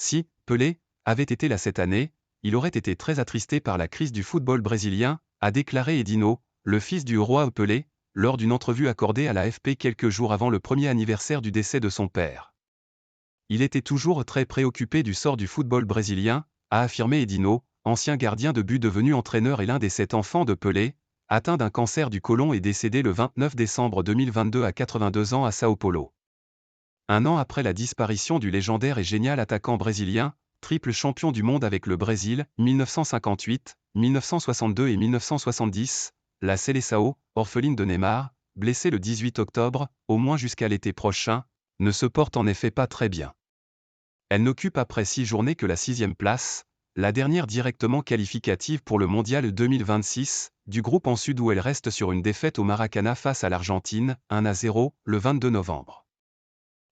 Si Pelé avait été là cette année, il aurait été très attristé par la crise du football brésilien, a déclaré Edinho, le fils du roi Pelé, lors d'une entrevue accordée à l'AFP quelques jours avant le premier anniversaire du décès de son père. Il était toujours très préoccupé du sort du football brésilien, a affirmé Edinho, ancien gardien de but devenu entraîneur et l'un des 7 enfants de Pelé, atteint d'un cancer du côlon et décédé le 29 décembre 2022 à 82 ans à Sao Paulo. Un an après la disparition du légendaire et génial attaquant brésilien, triple champion du monde avec le Brésil, 1958, 1962 et 1970, la Seleção, orpheline de Neymar, blessée le 18 octobre, au moins jusqu'à l'été prochain, ne se porte en effet pas très bien. Elle n'occupe après 6 journées que la 6e place, la dernière directement qualificative pour le Mondial 2026, du groupe en Sud où elle reste sur une défaite au Maracanã face à l'Argentine, 1-0, le 22 novembre.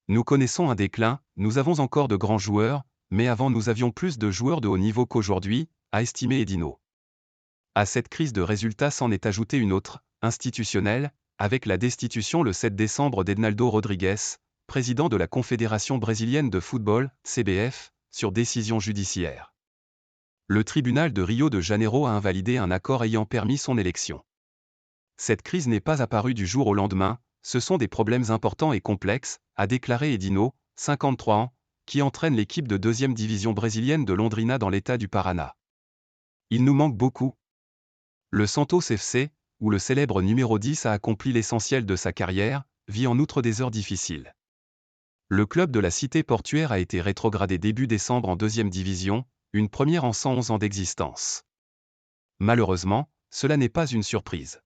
Nous connaissons un déclin, nous avons encore de grands joueurs, mais avant nous avions plus de joueurs de haut niveau qu'aujourd'hui, a estimé Edinho. À cette crise de résultats s'en est ajoutée une autre, institutionnelle, avec la destitution le 7 décembre d'Ednaldo Rodrigues, président de la Confédération brésilienne de football, CBF, sur décision judiciaire. Le tribunal de Rio de Janeiro a invalidé un accord ayant permis son élection. Cette crise n'est pas apparue du jour au lendemain, ce sont des problèmes importants et complexes, a déclaré Edinho, 53 ans, qui entraîne l'équipe de 2e division brésilienne de Londrina dans l'état du Paraná. Il nous manque beaucoup. Le Santos FC, où le célèbre numéro 10 a accompli l'essentiel de sa carrière, vit en outre des heures difficiles. Le club de la cité portuaire a été rétrogradé début décembre en 2e division, une première en 111 ans d'existence. Malheureusement, cela n'est pas une surprise.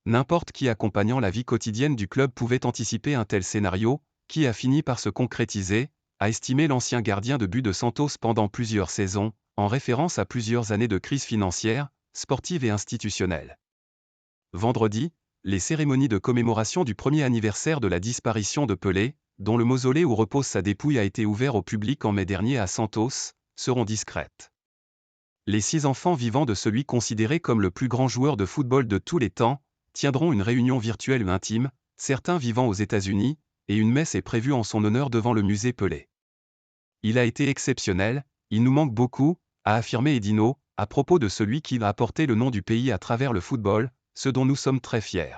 N'importe qui accompagnant la vie quotidienne du club pouvait anticiper un tel scénario, qui a fini par se concrétiser, a estimé l'ancien gardien de but de Santos pendant plusieurs saisons, en référence à plusieurs années de crise financière, sportive et institutionnelle. Vendredi, les cérémonies de commémoration du premier anniversaire de la disparition de Pelé, dont le mausolée où repose sa dépouille a été ouvert au public en mai dernier à Santos, seront discrètes. Les 6 enfants vivants de celui considéré comme le plus grand joueur de football de tous les temps, tiendront une réunion virtuelle intime, certains vivant aux États-Unis, et une messe est prévue en son honneur devant le musée Pelé. Il a été exceptionnel, il nous manque beaucoup, a affirmé Edinho, à propos de celui qui a apporté le nom du pays à travers le football, ce dont nous sommes très fiers.